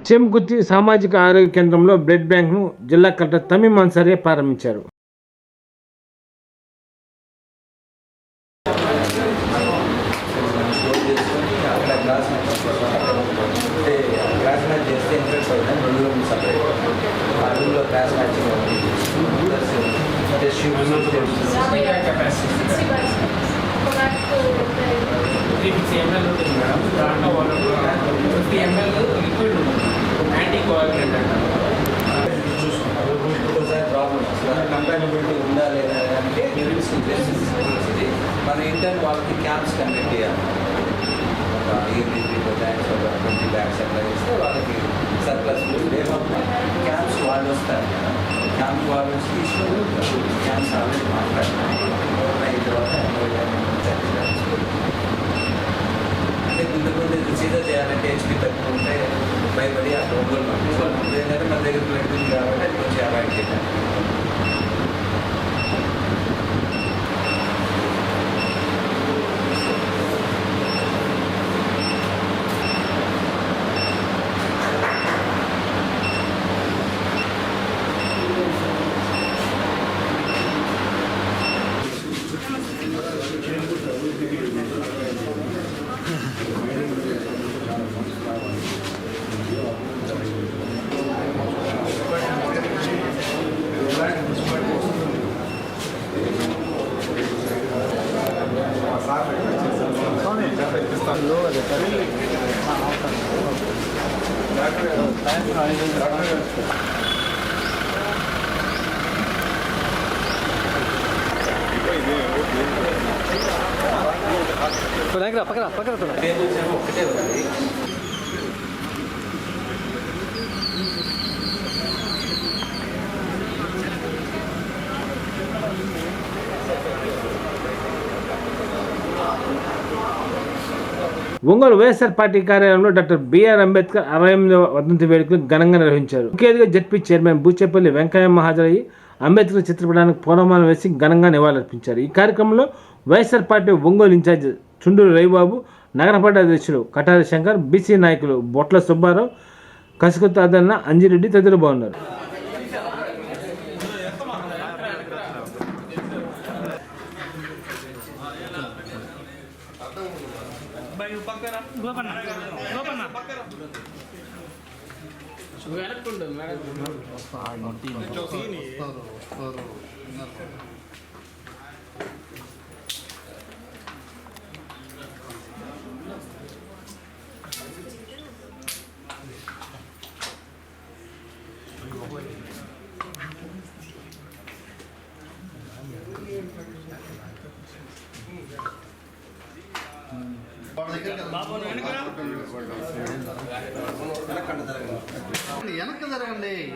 చెంకుర్తి సామాజిక ఆరోగ్య కేంద్రంలో బ్లడ్ బ్యాంక్ను జిల్లా కలెక్టర్ తమీం అన్సారీ ప్రారంభించారు. కంపాటబిలిటీ ఉందా లేదా అంటే మన ఇంటర్ వాళ్ళకి క్యాంప్స్ కండక్ట్ చేయాలి. ఒక ఇయర్లీ 3 బ్యాగ్స్ ఒక 20 బ్యాగ్స్ అట్లా చేస్తే వాళ్ళకి సర్ప్లస్ క్యాంప్స్ వాళ్ళు వస్తారు. క్యాంప్ వాళ్ళు వచ్చి తీసుకొని క్యాంప్స్ ఆల్రెడీ మాట్లాడుతున్నాయి. అయిన తర్వాత అంటే ముందు సీదా చేయాలంటే హెచ్పీ తక్కువ ఉంటే భయపడి ఆ ఒంగోలు పంపించాలి. ఏంటంటే మన దగ్గర బ్లడ్ ఉంది కాబట్టి అది కొంచెం అవాయిడ్ చేయాలి. పక్కన ఒకటే ఉంది. ఒంగోలు వైఎస్ఆర్ పార్టీ కార్యాలయంలో డాక్టర్ బిఆర్ అంబేద్కర్ 68వ వర్ధంతి వేడుకలు ఘనంగా నిర్వహించారు. ముఖ్య అతిథిగా జడ్పీ చైర్మన్ బూచేపల్లి వెంకయ్యమ్మ హాజరయ్యి అంబేద్కర్ చిత్రపటానికి పూలమాలలు వేసి ఘనంగా నివాళులర్పించారు. ఈ కార్యక్రమంలో వైఎస్ఆర్ పార్టీ ఒంగోలు ఇన్ఛార్జ్ చుండూరు రవిబాబు, నగరపార్టీ అధ్యక్షుడు కటారి శంకర్, బీసీ నాయకులు బొట్ల సుబ్బారావు, కసికొత్త ఆదరణ, అంజిరెడ్డి తదితరులు బాగున్నారు.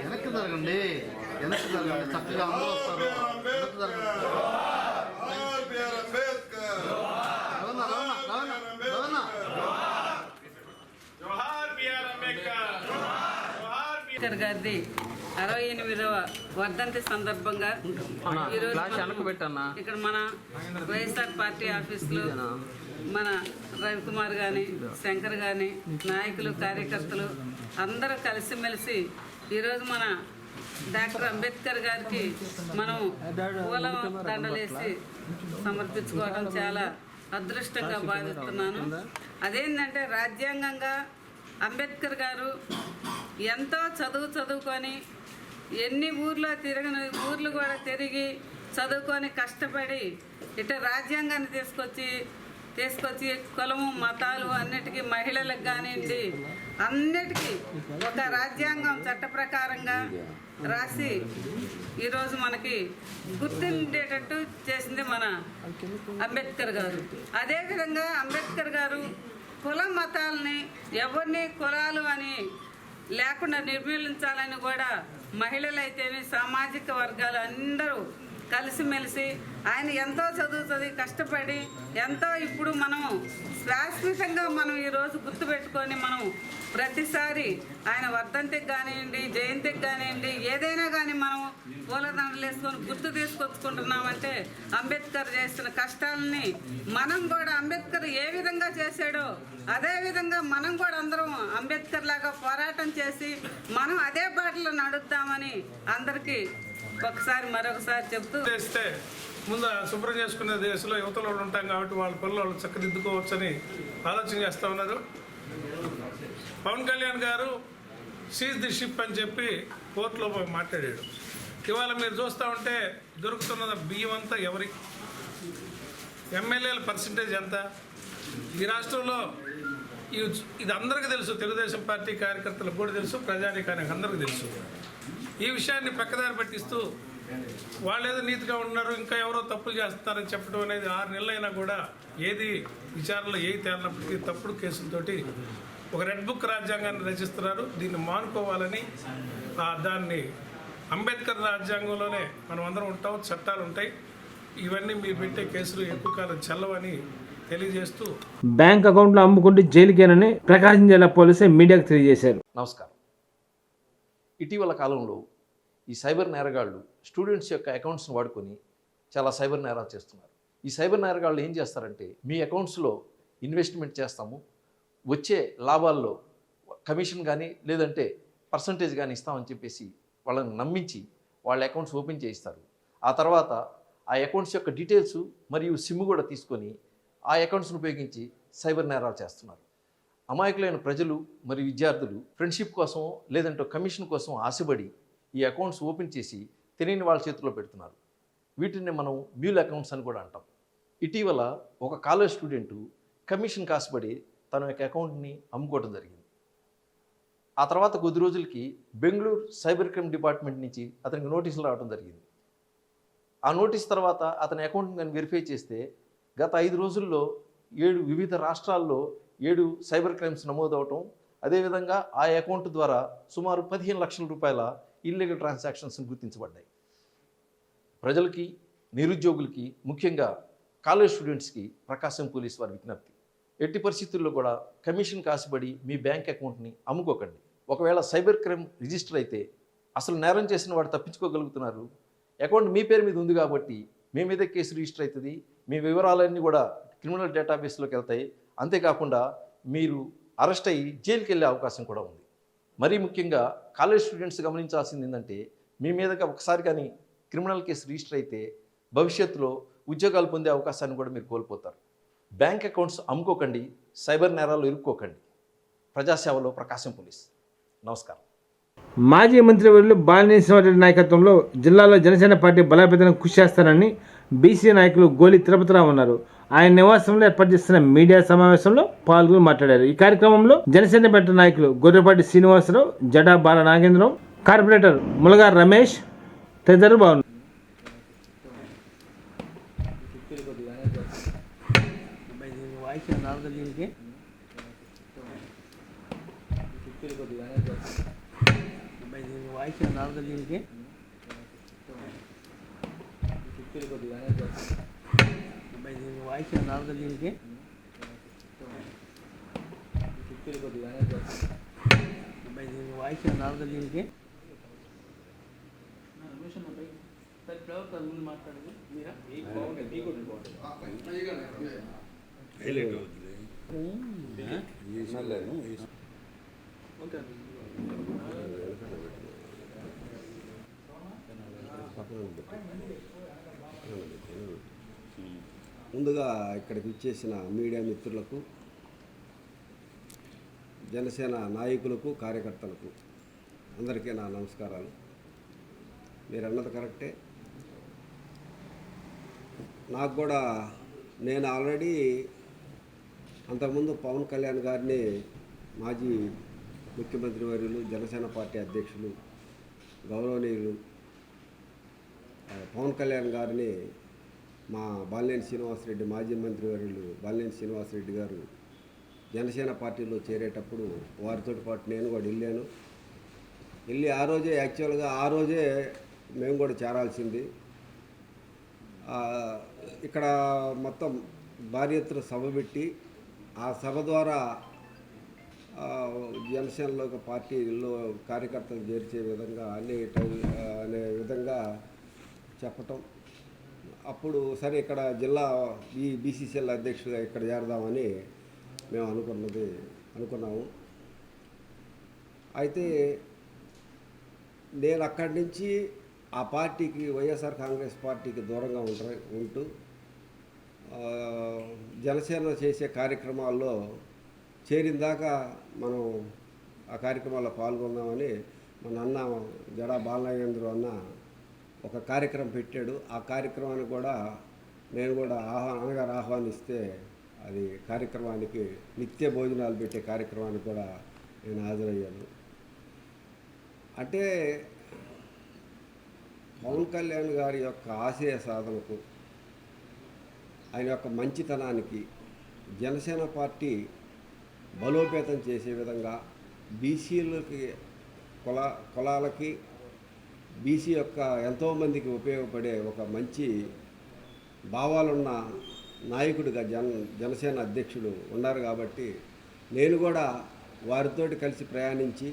వెనక్కి జరగండి చక్కగా అందరూ వస్తారు. అంబేద్కర్ గారిది 68వ వర్ధంతి సందర్భంగా ఇక్కడ మన వైఎస్ఆర్ పార్టీ ఆఫీసులో మన రవికుమార్ కానీ, శంకర్ కానీ, నాయకులు, కార్యకర్తలు అందరూ కలిసిమెలిసి ఈరోజు మన డాక్టర్ అంబేద్కర్ గారికి మనం పూల దండలేసి సమర్పించుకోవడం చాలా అదృష్టంగా భావిస్తున్నాను. అదేంటంటే రాజ్యాంగంగా అంబేద్కర్ గారు ఎంతో చదువుకొని ఎన్ని ఊర్లు కూడా తిరిగి చదువుకొని కష్టపడి ఇటు రాజ్యాంగాన్ని తీసుకొచ్చి కులము, మతాలు అన్నిటికీ, మహిళలకు కానివ్వండి అన్నిటికీ ఒక రాజ్యాంగం చట్ట ప్రకారంగా రాసి ఈరోజు మనకి గుర్తుండేటట్టు చేసింది మన అంబేద్కర్ గారు. అదేవిధంగా అంబేద్కర్ గారు కుల మతాలని ఎవరిని కులాలు అని లేకుండా నిర్మూలించాలని కూడా మహిళలైతేమి, సామాజిక వర్గాలు అందరూ కలిసిమెలిసి ఆయన ఎంతో చదువుతుంది కష్టపడి ఎంతో ఇప్పుడు మనం శాశ్వతంగా మనం ఈరోజు గుర్తుపెట్టుకొని మనం ప్రతిసారి ఆయన వర్ధంతికి కానివ్వండి జయంతికి కానివ్వండి ఏదైనా కానీ మనం పూలదండలు వేసుకొని గుర్తు తీసుకొచ్చుకుంటున్నామంటే అంబేద్కర్ చేసిన కష్టాలని మనం కూడా అంబేద్కర్ ఏ విధంగా చేశాడో అదే విధంగా మనం కూడా అందరం అంబేద్కర్ లాగా పోరాటం చేసి మనం అదే బాటలో నడుద్దామని అందరికీ మరొకసారి చెప్తూ చేస్తే ముందు శుభ్రం చేసుకునే దేశంలో యువతలో ఉంటాం కాబట్టి వాళ్ళ పనులు వాళ్ళు చక్కదిద్దుకోవచ్చని ఆలోచన చేస్తూ ఉన్నారు. పవన్ కళ్యాణ్ గారు సీజ్ ది షిప్ అని చెప్పి కోర్టులో మాట్లాడాడు. ఇవాళ మీరు చూస్తూ ఉంటే దొరుకుతున్న బియ్యం అంతా ఎవరి ఎమ్మెల్యేల పర్సంటేజ్ ఎంత ఈ రాష్ట్రంలో ఇది అందరికీ తెలుసు. తెలుగుదేశం పార్టీ కార్యకర్తలకు కూడా తెలుసు, ప్రజానీకానికి అందరికీ తెలుసు. ఈ విషయాన్ని పక్కదారి పట్టిస్తూ వాళ్ళు ఏదో నీతిగా ఉన్నారు ఇంకా ఎవరో తప్పులు చేస్తున్నారని చెప్పడం అనేది 6 నెలలైనా కూడా ఏది విచారణలో ఏది తేలినప్పటికీ తప్పుడు కేసులతోటి ఒక రెడ్ బుక్ రాజ్యాంగాన్ని రచిస్తున్నారు. దీన్ని మానుకోవాలని దాన్ని అంబేద్కర్ రాజ్యాంగంలోనే మనం అందరం ఉంటాం, చట్టాలు ఉంటాయి. ఇవన్నీ మీరు పెట్టే కేసులు ఎక్కువ కాలం చెల్లవని తెలియజేస్తూ బ్యాంక్ అకౌంట్లో అమ్ముకుంటూ జైలుకేనని ప్రకాశం జిల్లా పోలీసులు మీడియాకు తెలియజేశారు. నమస్కారం. ఇటీవల కాలంలో ఈ సైబర్ నేరగాళ్ళు స్టూడెంట్స్ యొక్క అకౌంట్స్ని వాడుకొని చాలా సైబర్ నేరాలు చేస్తున్నారు. ఈ సైబర్ నేరగాళ్ళు ఏం చేస్తారంటే మీ అకౌంట్స్లో ఇన్వెస్ట్మెంట్ చేస్తాము, వచ్చే లాభాల్లో కమిషన్ కానీ లేదంటే పర్సంటేజ్ కానీ ఇస్తామని చెప్పేసి వాళ్ళని నమ్మించి వాళ్ళ అకౌంట్స్ ఓపెన్ చేయిస్తారు. ఆ తర్వాత ఆ అకౌంట్స్ యొక్క డీటెయిల్స్ మరియు సిమ్ కూడా తీసుకొని ఆ అకౌంట్స్ను ఉపయోగించి సైబర్ నేరాలు చేస్తున్నారు. అమాయకులైన ప్రజలు మరియు విద్యార్థులు ఫ్రెండ్షిప్ కోసం లేదంటే కమిషన్ కోసం ఆశపడి ఈ అకౌంట్స్ ఓపెన్ చేసి తెలియని వాళ్ళ చేతిలో పెడుతున్నారు. వీటిని మనం మ్యూల్ అకౌంట్స్ అని కూడా అంటాం. ఇటీవల ఒక కాలేజ్ స్టూడెంటు కమిషన్ కాసుపడి తన యొక్క అకౌంట్ని అమ్ముకోవడం జరిగింది. ఆ తర్వాత కొద్ది రోజులకి బెంగళూరు సైబర్ క్రైమ్ డిపార్ట్మెంట్ నుంచి అతనికి నోటీసులు రావడం జరిగింది. ఆ నోటీస్ తర్వాత అతని అకౌంట్ని నేను వెరిఫై చేస్తే గత 5 రోజుల్లో 7 వివిధ రాష్ట్రాల్లో 7 సైబర్ క్రైమ్స్ నమోదవటం, అదేవిధంగా ఆ అకౌంట్ ద్వారా సుమారు 15 లక్షల రూపాయల ఇల్లీగల్ ట్రాన్సాక్షన్స్ గుర్తించబడ్డాయి. ప్రజలకి, నిరుద్యోగులకి, ముఖ్యంగా కాలేజ్ స్టూడెంట్స్కి ప్రకాశం పోలీస్ వారి విజ్ఞప్తి, ఎట్టి పరిస్థితుల్లో కూడా కమిషన్ కాసుబడి మీ బ్యాంక్ అకౌంట్ని అమ్ముకోకండి. ఒకవేళ సైబర్ క్రైమ్ రిజిస్టర్ అయితే అసలు నేరం చేసిన వాడు తప్పించుకోగలుగుతున్నారు. అకౌంట్ మీ పేరు మీద ఉంది కాబట్టి మీ మీద కేసు రిజిస్టర్ అవుతుంది, మీ వివరాలన్నీ కూడా క్రిమినల్ డేటాబేస్లోకి వెళ్తాయి. అంతేకాకుండా మీరు అరెస్ట్ అయ్యి జైలుకి వెళ్ళే అవకాశం కూడా ఉంది. మరీ ముఖ్యంగా కాలేజ్ స్టూడెంట్స్ గమనించాల్సింది ఏంటంటే మీ మీదగా ఒకసారి కానీ క్రిమినల్ కేసు రిజిస్టర్ అయితే భవిష్యత్తులో ఉద్యోగాలు పొందే అవకాశాన్ని కూడా మీరు కోల్పోతారు. బ్యాంక్ అకౌంట్స్ అమ్ముకోకండి, సైబర్ నేరాలు ఇరుక్కోకండి. ప్రజాసేవలో ప్రకాశం పోలీస్. నమస్కారం. మాజీ మంత్రివర్యులు బాలినేని శ్రీనివాసరెడ్డి నాయకత్వంలో జిల్లాలో జనసేన పార్టీ బలోపేతం కృషి చేస్తానని బీసీ నాయకులు గోలి తిరుపతిరావు ఉన్నారు. ఆయన నివాసంలో ఏర్పాటు చేస్తున్న మీడియా సమావేశంలో పాల్గొని మాట్లాడారు. ఈ కార్యక్రమంలో జనసేన పార్టీ నాయకులు గొర్రెపాటి శ్రీనివాసరావు, జడా బాల నాగేంద్రం, కార్పొరేటర్ ములగారు రమేష్ తదితరులు బాగున్నారు. ముందుగా ఇక్కడికి వచ్చేసిన మీడియా మిత్రులకు, జనసేన నాయకులకు, కార్యకర్తలకు అందరికీ నా నమస్కారాలు. మీరు అన్నది కరెక్టే. నాకు కూడా నేను ఆల్రెడీ అంతకుముందు పవన్ కళ్యాణ్ గారిని, మాజీ ముఖ్యమంత్రి వర్యులు, జనసేన పార్టీ అధ్యక్షులు, గౌరవనీయులు పవన్ కళ్యాణ్ గారిని మా బాలినేని శ్రీనివాసరెడ్డి, మాజీ మంత్రివర్యులు బాలినేని శ్రీనివాసరెడ్డి గారు జనసేన పార్టీలో చేరేటప్పుడు వారితో పాటు నేను కూడా వెళ్ళి ఆ రోజే యాక్చువల్గా మేము కూడా చేరాల్సింది. ఆ, ఇక్కడ మొత్తం భారీ ఎత్తున సభ పెట్టి ఆ సభ ద్వారా జనసేనలో ఒక పార్టీలో కార్యకర్తలు చేర్చే విధంగా అనే విధంగా చెప్పటం. అప్పుడు సరే ఇక్కడ జిల్లా బీసీసీఎల్ అధ్యక్షుడిగా ఇక్కడ చేరదామని మేము అనుకున్నాము. అయితే నేను అక్కడి నుంచి ఆ పార్టీకి వైఎస్ఆర్ కాంగ్రెస్ పార్టీకి దూరంగా ఉంటూ జనసేన చేసే కార్యక్రమాల్లో చేరిన దాకా మనం ఆ కార్యక్రమాల్లో పాల్గొందామని మన అన్న జడా బాలనాగేంద్ర అన్న ఒక కార్యక్రమం పెట్టాడు. ఆ కార్యక్రమానికి కూడా నేను కూడా అన్నగారు ఆహ్వానిస్తే అది కార్యక్రమానికి నిత్య భోజనాలు పెట్టే కార్యక్రమానికి కూడా నేను హాజరయ్యాను. అంటే పవన్ కళ్యాణ్ గారి యొక్క ఆశయ సాధనకు, ఆయన యొక్క మంచితనానికి జనసేన పార్టీ బలోపేతం చేసే విధంగా బీసీలకి కులాలకి బీసీ యొక్క ఎంతోమందికి ఉపయోగపడే ఒక మంచి భావాలున్న నాయకుడిగా జనసేన అధ్యక్షుడు ఉన్నారు. కాబట్టి నేను కూడా వారితోటి కలిసి ప్రయాణించి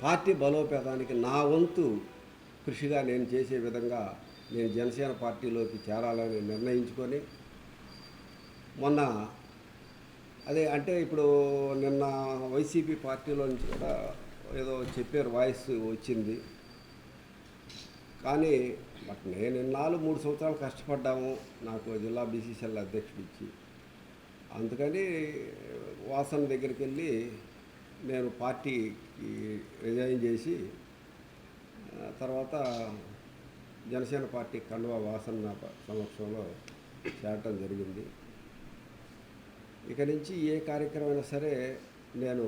పార్టీ బలోపేతానికి నా వంతు కృషిగా నేను చేసే విధంగా నేను జనసేన పార్టీలోకి చేరాలని నిర్ణయించుకొని మొన్న అదే అంటే ఇప్పుడు నిన్న వైసీపీ పార్టీలో నుంచి కూడా ఏదో చెప్పారు, వాయిస్ వచ్చింది. కానీ బట్ నేను ఇన్నాళ్ళు 3 సంవత్సరాలు కష్టపడ్డాము నాకు జిల్లా బీసీసీఎల్ అధ్యక్షుడు ఇచ్చి. అందుకని వాసన దగ్గరికి వెళ్ళి నేను పార్టీకి రిజైన్ చేసి తర్వాత జనసేన పార్టీ కండువా వాసన సమక్షంలో చేరటం జరిగింది. ఇక నుంచి ఏ కార్యక్రమం సరే నేను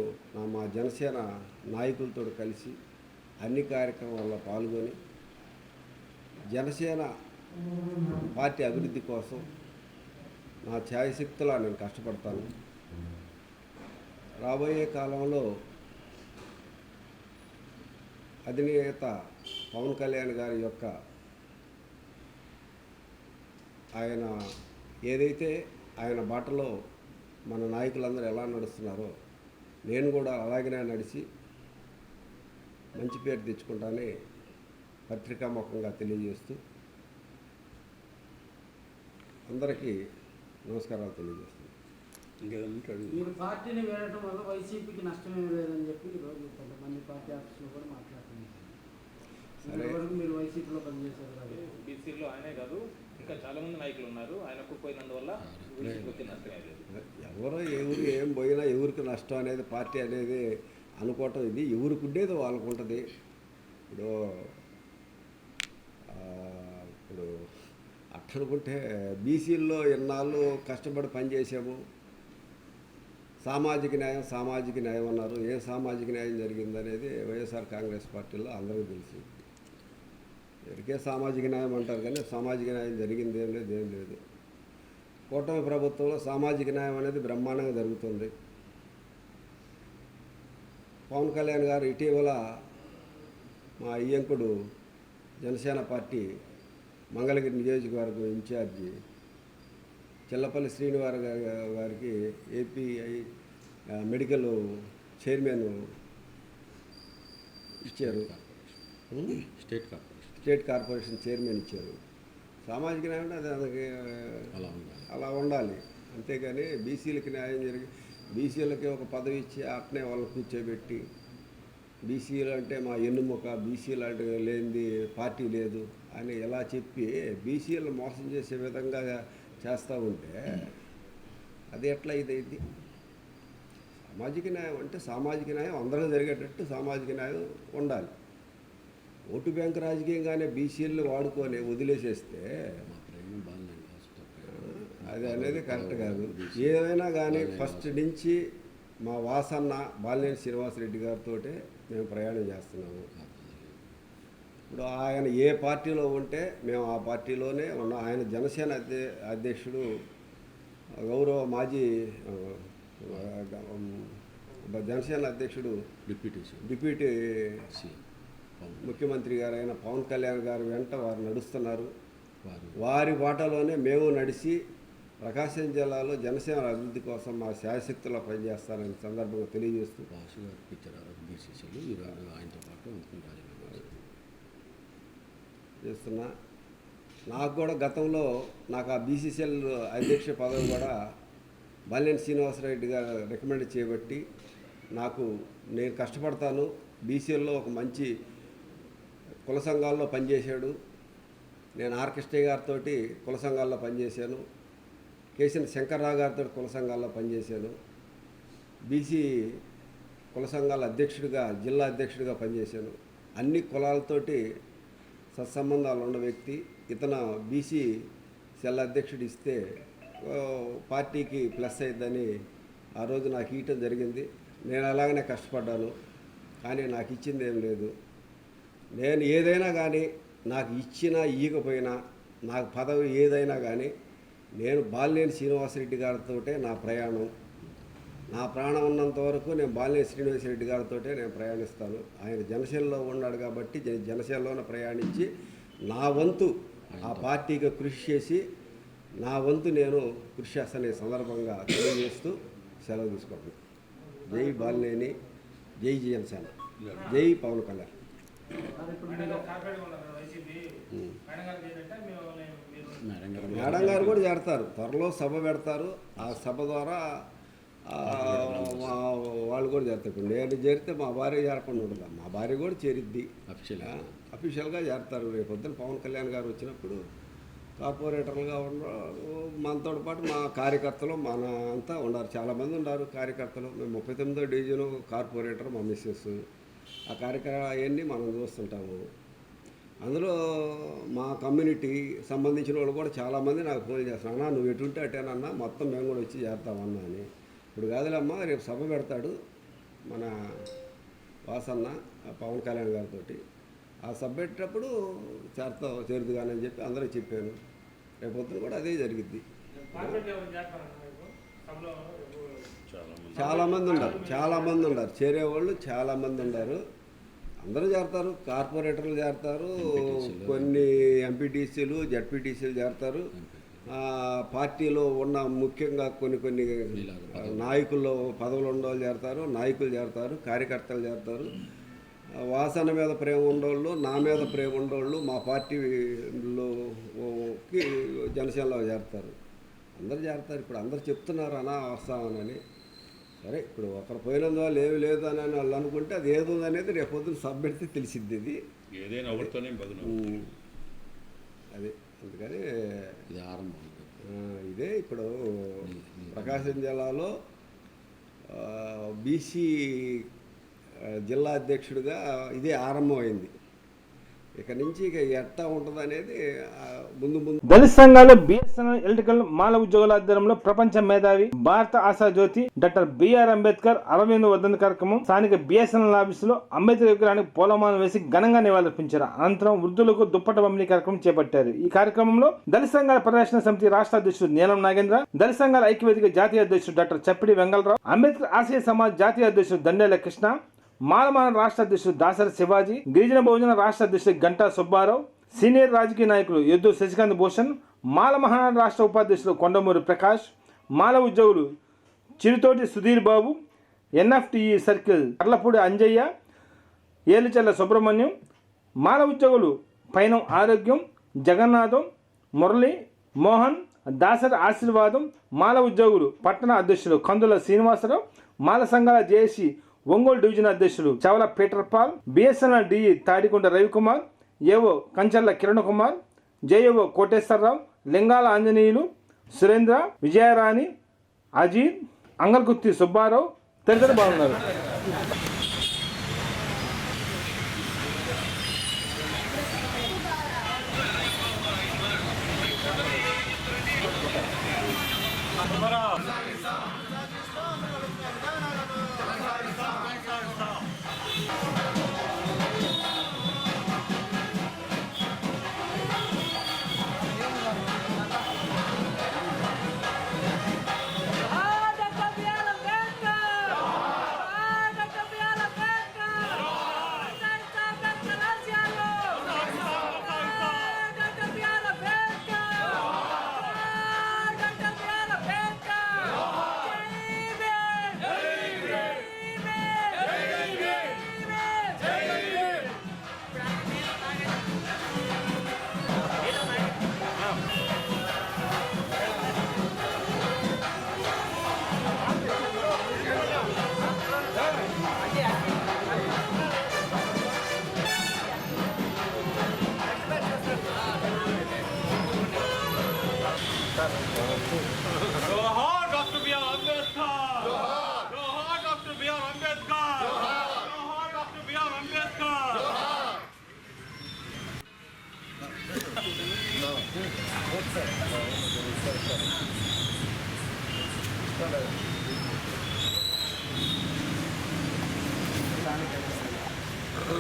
మా జనసేన నాయకులతో కలిసి అన్ని కార్యక్రమాల్లో పాల్గొని జనసేన పార్టీ అభివృద్ధి కోసం నా ఛాయశక్తులా నేను కష్టపడతాను. రాబోయే కాలంలో అధినేత పవన్ కళ్యాణ్ గారి యొక్క ఆయన ఏదైతే ఆయన బాటలో మన నాయకులందరూ ఎలా నడుస్తున్నారో నేను కూడా అలాగనే నడిచి మంచి పేరు తెచ్చుకుంటానని పత్రికాముఖంగా తెలియజేస్తూ అందరికీ నమస్కారాలు తెలియజేస్తున్నాను. మీరు పార్టీని వేయడం వల్ల వైసీపీకి నష్టమేమి లేదని చెప్పి ఈరోజు కొంతమంది పార్టీ ఆఫీసులో కూడా మాట్లాడుతున్నారు. వరకు మీరు వైసీపీలో పనిచేశారు కదా. బీసీలో ఆయనే కాదు ఇంకా చాలా మంది నాయకులు ఉన్నారు. ఆయనకు పోయినందువల్ల నష్టమే లేదు. ఎవరో ఎవరు ఏం పోయినా ఎవరికి నష్టం అనేది పార్టీ అనేది అనుకోవటం ఇది ఎవరికి ఉండేది వాళ్ళకు ఉంటుంది. ఇప్పుడు అట్లనుకుంటే బీసీల్లో ఎన్నాళ్ళు కష్టపడి పనిచేసాము. సామాజిక న్యాయం అన్నారు. ఏ సామాజిక న్యాయం జరిగిందనేది వైఎస్ఆర్ కాంగ్రెస్ పార్టీలో అందరికీ తెలుసు. ఎవరికే సామాజిక న్యాయం అంటారు కానీ సామాజిక న్యాయం జరిగింది అనేది ఏం లేదు. కూటమి ప్రభుత్వంలో సామాజిక న్యాయం అనేది బ్రహ్మాండంగా జరుగుతుంది. పవన్ కళ్యాణ్ గారు ఇటీవల మా అయ్యంకుడు జనసేన పార్టీ మంగళగిరి నియోజకవర్గం ఇన్ఛార్జి చెల్లపల్లి శ్రీనివాస్ గారికి ఏపీఐ మెడికల్ చైర్మన్ ఇచ్చారు. స్టేట్ కార్పొరేషన్ చైర్మన్ ఇచ్చారు. సామాజిక న్యాయం అంటే అది అలా ఉండాలి. అంతేగాని బీసీలకి న్యాయం జరిగి బీసీలకి ఒక పదవి ఇచ్చి అట్నే వాళ్ళని కూర్చోబెట్టి బీసీలు అంటే మా ఎన్నుముక, బీసీలు అంటే లేనిది పార్టీ లేదు అని ఎలా చెప్పి బీసీలు మోసం చేసే విధంగా చేస్తూ ఉంటే అది ఎట్లా ఇదైంది? సామాజిక న్యాయం అంటే సామాజిక న్యాయం అందరూ జరిగేటట్టు సామాజిక న్యాయం ఉండాలి. ఓటు బ్యాంకు రాజకీయంగానే బీసీలు వాడుకొని వదిలేసేస్తే అది అనేది కరెక్ట్ కాదు. ఏదైనా కానీ ఫస్ట్ నుంచి మా వాసన్న బాలినేని శ్రీనివాసరెడ్డి గారితో మేము ప్రయాణం చేస్తున్నాము. ఇప్పుడు ఆయన ఏ పార్టీలో ఉంటే మేము ఆ పార్టీలోనే ఉన్నాం. ఆయన జనసేన అధ్యక్షుడు గౌరవ మాజీ జనసేన అధ్యక్షుడు డిప్యూటీ ముఖ్యమంత్రి గారైన పవన్ కళ్యాణ్ గారు వెంట వారు నడుస్తున్నారు. వారి బాటలోనే మేము నడిచి ప్రకాశం జిల్లాలో జనసేన అభివృద్ధి కోసం మా శాయశక్తిలో పనిచేస్తారని సందర్భంగా తెలియజేస్తూ చేస్తున్నా. నాకు కూడా గతంలో నాకు ఆ బీసీసీఎల్ అధ్యక్ష పదవి కూడా బాలినేని శ్రీనివాసరెడ్డి గారు రికమెండ్ చేయబట్టి నేను కష్టపడతాను. బీసీఎల్లో ఒక మంచి కుల సంఘాల్లో పనిచేశాడు. నేను ఆర్ కృష్ణయ్య గారితో కుల సంఘాల్లో పనిచేశాను. కేసీఎన్ శంకర్రావు గారితో కుల సంఘాల్లో పనిచేశాను. బీసీ కుల సంఘాల అధ్యక్షుడిగా జిల్లా అధ్యక్షుడిగా పనిచేశాను. అన్ని కులాలతోటి సత్సంబంధాలు ఉన్న వ్యక్తి. ఇతను బీసీ సెల్ అధ్యక్షుడు ఇస్తే పార్టీకి ప్లస్ అయ్యిద్దని ఆ రోజు నాకు ఇవ్వటం జరిగింది. నేను అలాగనే కష్టపడ్డాను. కానీ నాకు ఇచ్చింది ఏం లేదు. నేను ఏదైనా కానీ నాకు ఇచ్చినా ఇవ్వకపోయినా నాకు పదవి ఏదైనా కానీ నేను బాలినేని శ్రీనివాసరెడ్డి గారితో నా ప్రయాణం. నా ప్రాణం ఉన్నంత వరకు నేను బాలినేని శ్రీనివాసరెడ్డి గారితో నేను ప్రయాణిస్తాను. ఆయన జనసేనలో ఉన్నాడు కాబట్టి జనసేనలోనే ప్రయాణించి నా వంతు ఆ పార్టీకి కృషి చేసి నా వంతు నేను కృషి చేస్తానే సందర్భంగా తెలియజేస్తూ సెలవు తీసుకుంటున్నాను. జై బాలినేని, జై జనసేన, జై పవన్ కళ్యాణ్. మేడం గారు కూడా చేరతారు. త్వరలో సభ పెడతారు. ఆ సభ ద్వారా వాళ్ళు కూడా చేరుతారు. ఇప్పుడు నేను చేరితే మా భార్య చేరకుండా ఉండదు. మా భార్య కూడా చేరిద్ది. అఫీషియల్గా చేరతారు. రేపు పొద్దున పవన్ కళ్యాణ్ గారు వచ్చినప్పుడు కార్పొరేటర్లుగా మనతో పాటు మా కార్యకర్తలు మన అంతా ఉన్నారు. చాలామంది ఉన్నారు కార్యకర్తలు. మేము 39వ డివిజన్ కార్పొరేటర్ మా మిస్సెస్. ఆ కార్యక్రమాలు అవన్నీ మనం చూస్తుంటాము. అందులో మా కమ్యూనిటీ సంబంధించిన వాళ్ళు కూడా చాలామంది నాకు ఫోన్ చేస్తున్నారు. అన్నా నువ్వు ఎటుంటే అటేనన్నా మొత్తం మేము కూడా వచ్చి చేరుతామన్నా అని. ఇప్పుడు కాదులేమ్మా, రేపు సభ పెడతాడు మన వాసన్న పవన్ కళ్యాణ్ గారితో. ఆ సభ పెట్టేటప్పుడు చేరుదు కానీ అని చెప్పి అందరూ చెప్పాను. రేపు పొద్దున కూడా అదే జరిగిద్ది. చాలామంది ఉన్నారు చేరేవాళ్ళు చాలామంది ఉన్నారు. అందరూ చేరతారు. కార్పొరేటర్లు చేరతారు, కొన్ని ఎంపీటీసీలు జడ్పీటీసీలు చేరతారు. పార్టీలో ఉన్న ముఖ్యంగా కొన్ని నాయకుల్లో పదవులు ఉండేవాళ్ళు చేరతారు, నాయకులు చేరతారు, కార్యకర్తలు చేరతారు. వాసన మీద ప్రేమ ఉండేవాళ్ళు, నా మీద ప్రేమ ఉండేవాళ్ళు మా పార్టీలోకి జనసేనలో చేరతారు. అందరూ చేరతారు. ఇప్పుడు అందరు చెప్తున్నారు అన్నా వస్తామని. సరే, ఇప్పుడు ఒకరు పోయినందువల్ల ఏమి లేదు అని వాళ్ళు అనుకుంటే అది ఏదో అనేది రేపు పొద్దున సభ పెడితే తెలిసిద్ది. ఇది ఏదైనా అదే. అందుకని ఇది ఆరంభం. ఇదే ఇప్పుడు ప్రకాశం జిల్లాలో బీసీ జిల్లా అధ్యక్షుడిగా ఇదే ఆరంభమైంది. ఇక నుంచి ఇక ఎట్టా ఉంటుంది అనేది ముందు దళిత సంఘాలు బిఎస్ఎన్ఎల్ ఎలక్ట్రికల్ మాల ఉద్యోగుల ఆధ్వర్యంలో ప్రపంచ మేధావి భారత ఆశాజ్యోతి డాక్టర్ బిఆర్ అంబేద్కర్ 68వ వర్ధంతి కార్యక్రమం స్థానిక బిఎస్ఎన్ఎల్ ఆఫీసులో అంబేద్కర్ విగ్రహానికి పూలమాల వేసి ఘనంగా నివాళులర్పించారు. అనంతరం వృద్ధులకు దుప్పట పంపిణీ కార్యక్రమం చేపట్టారు. ఈ కార్యక్రమంలో దళిత సంఘాల పరిరక్షణ సమితి రాష్ట్ర అధ్యక్షుడు నీలం నాగేంద్ర, దళిత సంఘాల ఐక్యవేదిక జాతీయ అధ్యక్షుడు డాక్టర్ చప్పిడి వెంగళరావు, అంబేద్కర్ ఆశయ సమాజ్ జాతీయ అధ్యక్షుడు దండేల కృష్ణ, మాలమాన రాష్ట్ర అధ్యక్షుడు దాసరి శివాజీ, గిరిజన బహుజన రాష్ట్ర అధ్యక్షుడు గంటా సుబ్బారావు, సీనియర్ రాజకీయ నాయకులు ఎద్దు శశికాంత్ భూషణ్, మాల మహానాడు రాష్ట్ర ఉపాధ్యక్షులు కొండమూరి ప్రకాష్, మాల ఉద్యోగులు చిరుతోటి సుధీర్ బాబు, ఎన్ఎఫ్టిఈ సర్కిల్ అర్లపూడి అంజయ్య, ఏలుచెల్ల సుబ్రహ్మణ్యం, మాల ఉద్యోగులు పైనం ఆరోగ్యం, జగన్నాథం, మురళి, మోహన్, దాసరి ఆశీర్వాదం, మాల ఉద్యోగులు పట్టణ అధ్యక్షులు కందుల శ్రీనివాసరావు, మాల సంఘాల జేఏసీ ఒంగోలు డివిజన్ అధ్యక్షుడు Chavala Peter Paul, BSNL DE Tadikonda Ravikumar, AO Kancharla Kiran Kumar, JAO Koteswararao, Lingala Anjaneyulu, Surendra, Vijayarani, Ajeed, Angalkutti Subbarao తదితరులు బాగున్నారు.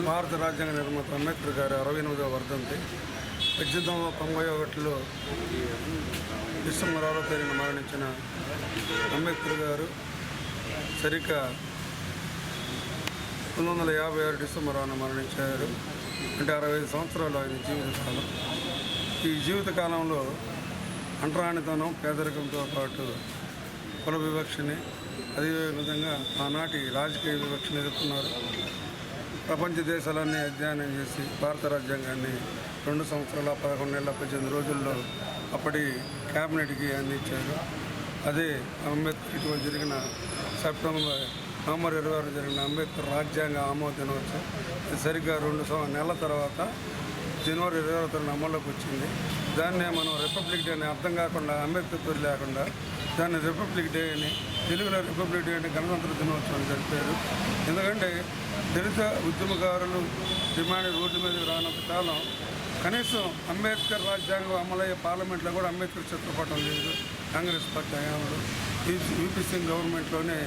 భారత రాజ్యాంగ నిర్మాత అంబేద్కర్ గారి 68వ వర్ధంతి 1891లో డిసెంబర్ 6వ తేదీన మరణించిన అంబేద్కర్ గారు సరిగ్గా 1956 డిసెంబర్ 6న మరణించారు. అంటే 65 సంవత్సరాలు ఆయన జీవితకాలం. ఈ జీవితకాలంలో అంటరానితనం, పేదరికంతో పాటు కుల వివక్షని, అదేవిధంగా ఆనాటి రాజకీయ వివక్షను ఎదుర్కొన్నారు. ప్రపంచ దేశాలన్నీ అధ్యయనం చేసి భారత రాజ్యాంగాన్ని 2 సంవత్సరాల 11 నెలల 18 రోజుల్లో అప్పటి క్యాబినెట్కి అందించారు. అదే అంబేద్కర్ ఇటీవల జరిగిన నవంబర్ 26 జరిగిన అంబేద్కర్ రాజ్యాంగ ఆమోద దినోత్సవం. అది సరిగ్గా 2 నెలల తర్వాత జనవరి 26న అమల్లోకి వచ్చింది. దాన్నే మనం రిపబ్లిక్ డే అని అర్థం కాకుండా, అంబేద్కర్ పేరు లేకుండా దాన్ని రిపబ్లిక్ డే అని, తెలుగులో రిపబ్లిక్ డే అని గణతంత్ర దినోత్సవం జరిపారు. ఎందుకంటే దళిత ఉద్యమకారులు డిమాండ్ రోడ్డు మీదకి రానంత కాలం కనీసం అంబేద్కర్ రాజ్యాంగం అమలయ్యే పార్లమెంట్లో కూడా అంబేద్కర్ చిత్రపటం లేదు. కాంగ్రెస్ పార్టీ హయాంలో యూపీ సింగ్ గవర్నమెంట్లోనే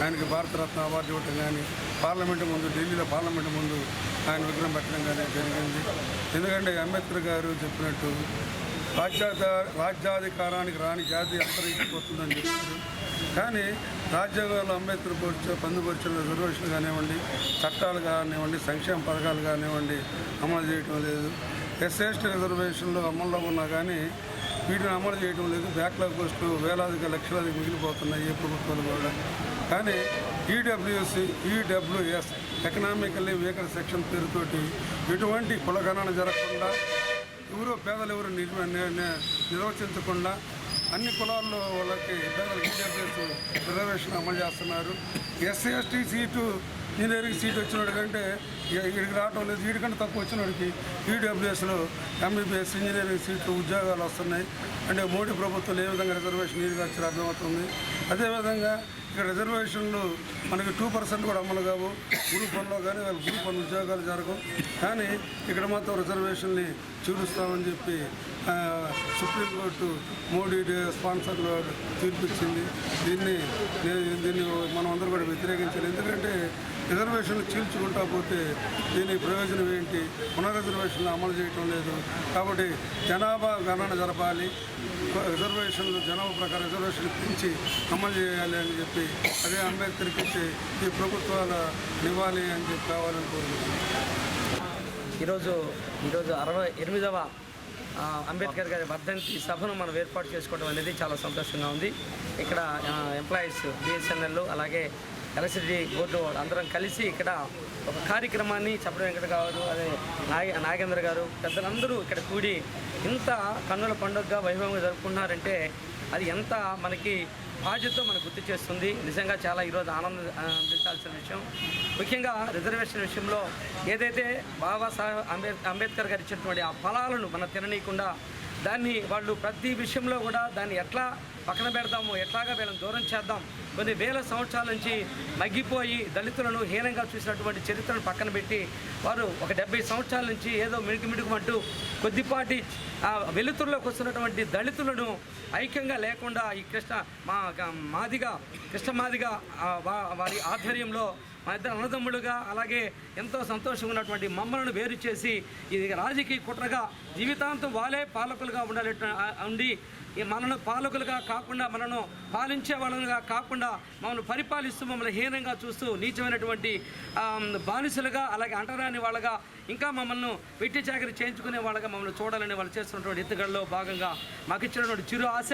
ఆయనకి భారతరత్న అవార్డు ఇవ్వటం కానీ, పార్లమెంటు ముందు, ఢిల్లీలో పార్లమెంటు ముందు ఆయన విగ్రహం పెట్టడం కానీ జరిగింది. ఎందుకంటే అంబేద్కర్ గారు చెప్పినట్టు రాజ్యాధికారానికి రాని జాతి అంతరించిపోతుందని చెప్పారు. కానీ రాజ్యాంగంలో అంబేద్కర్ పొందుపరిచిన రిజర్వేషన్ కానివ్వండి, చట్టాలు కానివ్వండి, సంక్షేమ పథకాలు కానివ్వండి అమలు చేయటం లేదు. ఎస్సీ రిజర్వేషన్లు అమల్లో ఉన్నా కానీ వీటిని అమలు చేయడం లేదు. బ్యాక్లాగ్ పోస్టులు వేలాదిగా లక్షలాదిగా మిగిలిపోతున్నాయి ఏ ప్రభుత్వాలు కూడా. కానీ ఈడబ్ల్యూఎస్ ఎకనామికల్లీ వీకర్ సెక్షన్ పేరుతోటి ఎటువంటి కులగణన జరగకుండా, పేదలు ఎవరు నిర్వచించకుండా అన్ని కులాల్లో వాళ్ళకి పేదలకు ఈడబ్ల్యూఎస్ రిజర్వేషన్ అమలు చేస్తున్నారు. SC ST seat engineering seat వచ్చినోడి కంటే వీడికి రావడం లేదు. వీడికంటే తక్కువ వచ్చినోడికి ఈడబ్ల్యూఎస్లో ఎంబీబీఎస్ ఇంజనీరింగ్ సీట్లు ఉద్యోగాలు వస్తున్నాయి. అంటే మోడీ ప్రభుత్వం ఏ విధంగా రిజర్వేషన్ నీరుగా వచ్చి అర్థమవుతుంది. అదేవిధంగా ఇక్కడ రిజర్వేషన్లు మనకి 2% కూడా అమలు కావు. గ్రూప్ 1లో కానీ గ్రూప్ 1 ఉద్యోగాలు జరగవు. కానీ ఇక్కడ మాత్రం రిజర్వేషన్ని చూపిస్తామని చెప్పి సుప్రీంకోర్టు మోడీ స్పాన్సర్లో తీర్పిచ్చింది. దీన్ని మనం అందరూ కూడా వ్యతిరేకించాలి. ఎందుకంటే రిజర్వేషన్లు చీల్చుకుంటా పోతే దీని ప్రయోజనం ఏంటి? పునర్రిజర్వేషన్లు అమలు చేయటం లేదు. కాబట్టి జనాభా గణన జరపాలి, రిజర్వేషన్లు జనాభా ప్రకారం రిజర్వేషన్లు పెంచి అమలు చేయాలి అని చెప్పి, అదే అంబేద్కర్కి ఇచ్చి ఈ ప్రభుత్వాలు ఇవ్వాలి అని చెప్పి కావాలని కోరుకుంటున్నాను. ఈరోజు 68వ అంబేద్కర్ గారి వర్ధంతి సభను మనం ఏర్పాటు చేసుకోవడం అనేది చాలా సంతోషంగా ఉంది. ఇక్కడ ఎంప్లాయీస్, బిఎస్ఎన్ఎల్, అలాగే ఎలక్ట్రిసిటీ బోర్డు అందరం కలిసి ఇక్కడ ఒక కార్యక్రమాన్ని చప్పటి వెంకట గారు, అదే నాగేంద్ర గారు, పెద్దలందరూ ఇక్కడ కూడి ఇంత కన్నుల పండుగగా వైభవంగా జరుపుకున్నారంటే అది ఎంత మనకి బాధ్యత మనకు గుర్తు చేస్తుంది. నిజంగా చాలా ఈరోజు ఆనందించాల్సిన విషయం. ముఖ్యంగా రిజర్వేషన్ విషయంలో ఏదైతే బాబాసాహెబ్ అంబేద్కర్ గారు ఇచ్చినటువంటి ఆ ఫలాలను మనం తిననీయకుండా దాన్ని వాళ్ళు ప్రతి విషయంలో కూడా దాన్ని ఎట్లా పక్కన పెడదాము, ఎట్లాగా వీళ్ళని దూరం చేద్దాం, కొన్ని వేల సంవత్సరాల నుంచి మగ్గిపోయి దళితులను హీనంగా చూసినటువంటి చరిత్రను పక్కన పెట్టి వారు ఒక 70 సంవత్సరాల నుంచి ఏదో మిడుకుమంటూ కొద్దిపాటి వెలుతురులోకి వస్తున్నటువంటి దళితులను ఐక్యంగా లేకుండా ఈ కృష్ణ మాదిగా వారి ఆధ్వర్యంలో మా ఇద్దరు అన్నదమ్ములుగా అలాగే ఎంతో సంతోషంగా ఉన్నటువంటి మమ్మల్ని వేరు చేసి ఇది రాజకీయ కుట్రగా జీవితాంతం వాళ్ళే పాలకులుగా ఉండి మనను పాలకులుగా కాకుండా, మనను పాలించే వాళ్ళగా కాకుండా మమ్మల్ని పరిపాలిస్తూ మమ్మల్ని హీనంగా చూస్తూ నీచమైనటువంటి బానిసలుగా, అలాగే అంటరాని వాళ్ళగా, ఇంకా మమ్మల్ని వెట్టి చాకరీ చేయించుకునే వాళ్ళగా మమ్మల్ని చూడాలని వాళ్ళు చేస్తున్నటువంటి ఎత్తుగడలో భాగంగా మాకు ఇచ్చినటువంటి చిరు ఆశ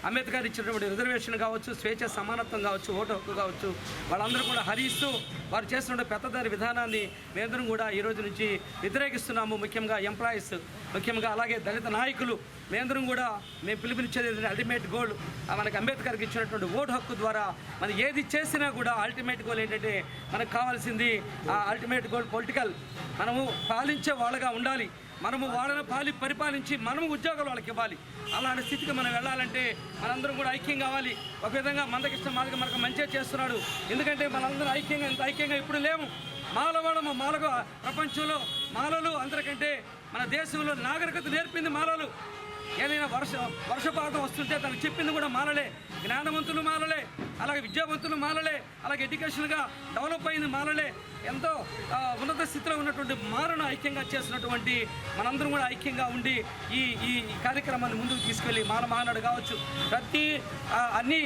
అంబేద్కర్ ఇచ్చినటువంటి రిజర్వేషన్ కావచ్చు, స్వేచ్ఛ సమానత్వం కావచ్చు, ఓటు హక్కు కావచ్చు, వాళ్ళందరూ కూడా హరిస్తూ వారు చేస్తున్న పెద్దదారి విధానాన్ని మేమందరం కూడా ఈ రోజు నుంచి వ్యతిరేకిస్తున్నాము. ముఖ్యంగా ఎంప్లాయీస్, ముఖ్యంగా అలాగే దళిత నాయకులు మేమందరం కూడా మేము పిలుపునిచ్చేది అల్టిమేట్ గోల్ మనకి అంబేద్కర్కి ఇచ్చినటువంటి ఓటు హక్కు ద్వారా మనం ఏది చేసినా కూడా అల్టిమేట్ గోల్ ఏంటంటే మనకు కావాల్సింది ఆ అల్టిమేట్ గోల్ పొలిటికల్. మనము పాలించే వాళ్ళగా ఉండాలి, మనము వాళ్ళని పరిపాలించి మనము ఉద్యోగాలు వాళ్ళకి ఇవ్వాలి. అలాంటి స్థితికి మనం వెళ్ళాలంటే మనందరం కూడా ఐక్యం కావాలి. ఒక విధంగా మందకృష్ణ మాదిగ మనకు మంచిగా చేస్తున్నాడు. ఎందుకంటే మనందరం ఇంత ఐక్యంగా ఇప్పుడు లేము. మాలగా ప్రపంచంలో మాలలు అందరికంటే మన దేశంలో నాగరికత నేర్పింది మాలలు. ఏదైనా వర్షపాతం వస్తుంటే తనకు చెప్పింది కూడా మాలలే, జ్ఞానవంతులు మాలలే, అలాగే విద్యావంతులు మాలలే, అలాగే ఎడ్యుకేషన్గా డెవలప్ అయిన మాలలే, ఎంతో ఉన్నత స్థితిలో ఉన్నటువంటి మాలను ఐక్యంగా చేసినటువంటి మనందరం కూడా ఐక్యంగా ఉండి ఈ ఈ కార్యక్రమాన్ని ముందుకు తీసుకెళ్ళి మాల మహానాడు కావచ్చు, ప్రతి అన్ని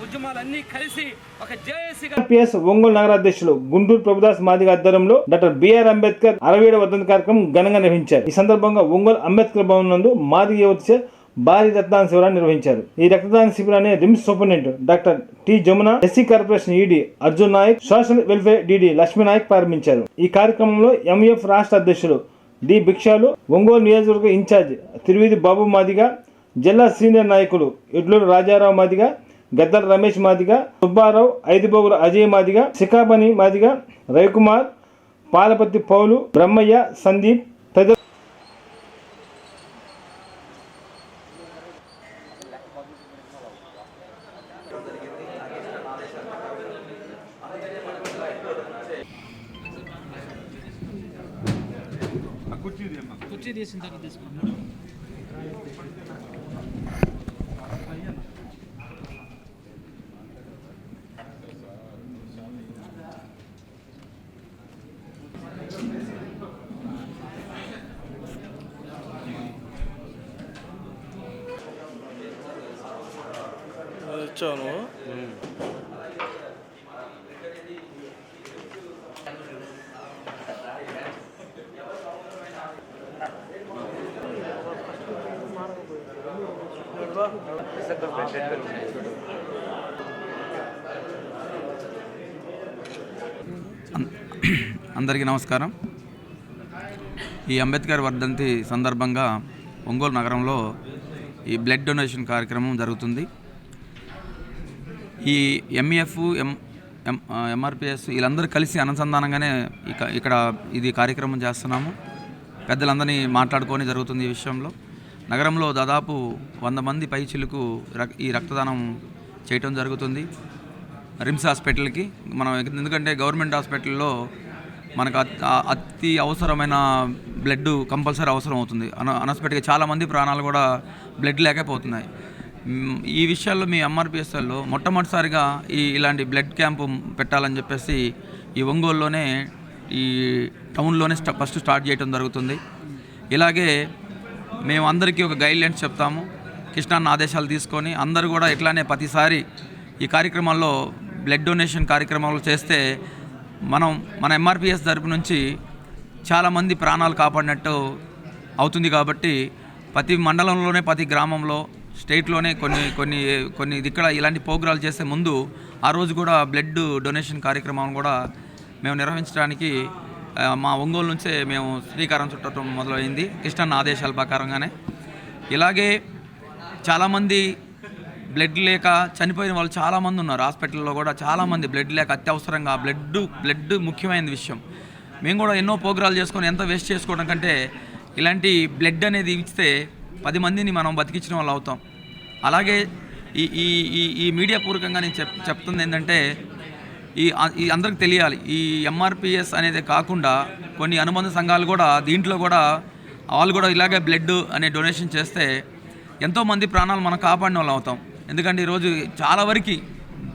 ఉద్యమాలన్నీ కలిసి ఒక జేఏసీగా ఎంఆర్పీఎస్ ఒంగోలు నగర అధ్యక్షులు గుంటూరు ప్రభుదాస్ మాదిగ ఆధ్వర్యంలో డాక్టర్ బిఆర్ అంబేద్కర్ 67వ వర్ధంతి కార్యక్రమం ఘనంగా నిర్వహించారు. ఈ సందర్భంగా ఒంగోలు అంబేద్కర్ భవన్ నందు మాదిగ యువతచే భారీ రక్తదాన శిబిరాన్ని నిర్వహించారు. ఈ రక్తదాన శిబిరాన్ని RIMS superintendent doctor T Jamuna, SC corporation ED Arjun Naik, social welfare DD Lakshmi Naik ప్రారంభించారు. ఈ కార్యక్రమంలో ఎంఎఫ్ రాష్ట్ర అధ్యక్షులు డి భిక్షాలు, ఒంగోలు నియోజకవర్గ ఇన్ఛార్జ్ తిరువిధి బాబు మాదిగ, జిల్లా సీనియర్ నాయకులు ఎడ్లూరు రాజారావు మాదిగ, గద్దల రమేష్ మాదిగ, సుబ్బారావు, ఐదుబోగుల అజయ్ మాదిగ, శిఖాబని మాదిగ, రవికుమార్, పాలపతి పౌలు, బ్రహ్మయ్య, సందీప్ తదితరులు కుర్చీ తీసిన తర్వాత తీసుకున్నాను. వచ్చాను. అందరికీ నమస్కారం. ఈ అంబేద్కర్ వర్ధంతి సందర్భంగా ఒంగోలు నగరంలో ఈ బ్లడ్ డొనేషన్ కార్యక్రమం జరుగుతుంది. ఈ ఎంఈఎఫ్ ఎంఆర్పిఎస్ వీళ్ళందరూ కలిసి అనుసంధానంగానే ఇక్కడ ఇది కార్యక్రమం చేస్తున్నాము. పెద్దలందరినీ మాట్లాడుకొని జరుగుతుంది ఈ విషయంలో. నగరంలో దాదాపు 100 మంది పైచిలకు ఈ రక్తదానం చేయటం జరుగుతుంది రిమ్స్ హాస్పిటల్కి. మనం ఎందుకంటే గవర్నమెంట్ హాస్పిటల్లో మనకు అతి అవసరమైన బ్లడ్ కంపల్సరీ అవసరం అవుతుంది. అన్ఎక్స్పెక్టెడ్గా చాలామంది ప్రాణాలు కూడా బ్లడ్ లేకపోతున్నాయి. ఈ విషయాల్లో మీ ఎంఆర్పిఎస్ఎల్లో మొట్టమొదటిసారిగా ఇలాంటి బ్లడ్ క్యాంపు పెట్టాలని చెప్పేసి ఈ ఒంగోలులోనే ఈ టౌన్లోనే ఫస్ట్ స్టార్ట్ చేయడం జరుగుతుంది. ఇలాగే మేము అందరికీ ఒక గైడ్లైన్స్ చెప్తాము. కృష్ణాన్న ఆదేశాలు తీసుకొని అందరూ కూడా ఇట్లానే ప్రతిసారి ఈ కార్యక్రమాల్లో బ్లడ్ డొనేషన్ కార్యక్రమాలు చేస్తే మన ఎంఆర్పిఎస్ తరపు నుంచి చాలామంది ప్రాణాలు కాపాడినట్టు అవుతుంది. కాబట్టి ప్రతి మండలంలోనే ప్రతి గ్రామంలో స్టేట్లోనే కొన్ని ఇక్కడ ఇలాంటి ప్రోగ్రాలు చేసే ముందు ఆ రోజు కూడా బ్లడ్ డొనేషన్ కార్యక్రమం కూడా మేము నిర్వహించడానికి మా ఒంగోలు నుంచే మేము శ్రీకారం చుట్టడం మొదలైంది కృష్ణన్న ఆదేశాల ప్రకారంగానే. ఇలాగే చాలామంది బ్లడ్ లేక చనిపోయిన వాళ్ళు చాలామంది ఉన్నారు. హాస్పిటల్లో కూడా చాలామంది బ్లడ్ లేక అత్యవసరంగా బ్లడ్ ముఖ్యమైన విషయం. మేము కూడా ఎన్నో ప్రోగ్రాలు చేసుకొని ఎంత వేస్ట్ చేసుకోవడం కంటే ఇలాంటి బ్లడ్ అనేది ఇస్తే 10 మందిని మనం బతికించిన వాళ్ళు అవుతాం. అలాగే ఈ మీడియా పూర్వకంగా నేను చెప్తుంది ఏంటంటే ఈ అందరికి తెలియాలి. ఈ ఎంఆర్పిఎస్ అనేది కాకుండా కొన్ని అనుబంధ సంఘాలు కూడా దీంట్లో కూడా వాళ్ళు కూడా ఇలాగే బ్లడ్ అనే డొనేషన్ చేస్తే ఎంతోమంది ప్రాణాలు మనం కాపాడిన వాళ్ళు అవుతాం. ఎందుకంటే ఈరోజు చాలా వరకు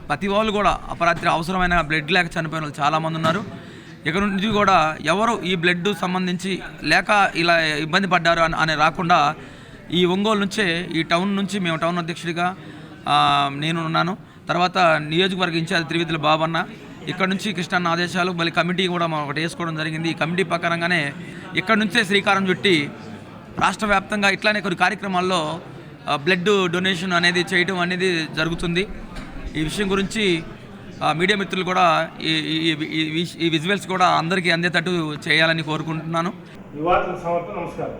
ప్రతి వాళ్ళు కూడా అపరాత్రి అవసరమైన బ్లడ్ లేక చనిపోయిన వాళ్ళు చాలామంది ఉన్నారు. ఇక్కడ నుంచి కూడా ఎవరు ఈ బ్లడ్ సంబంధించి లేక ఇలా ఇబ్బంది పడ్డారు అని రాకుండా ఈ ఒంగోలు నుంచే ఈ టౌన్ నుంచి మేము టౌన్ అధ్యక్షుడిగా నేను ఉన్నాను. తర్వాత నియోజకవర్గ ఇన్ఛార్జ్ త్రివిధుల బాబన్న, ఇక్కడ నుంచి కృష్ణన్న ఆదేశాలు మళ్ళీ కమిటీ కూడా మనం ఒకటి వేసుకోవడం జరిగింది. ఈ కమిటీ ప్రకారంగానే ఇక్కడ నుంచే శ్రీకారం చుట్టి రాష్ట్ర వ్యాప్తంగా ఇట్లానే కొన్ని కార్యక్రమాల్లో బ్లడ్ డొనేషన్ అనేది చేయడం అనేది జరుగుతుంది. ఈ విషయం గురించి మీడియా మిత్రులు కూడా ఈ విజువల్స్ కూడా అందరికీ అందేటట్టు చేయాలని కోరుకుంటున్నాను. నమస్కారం.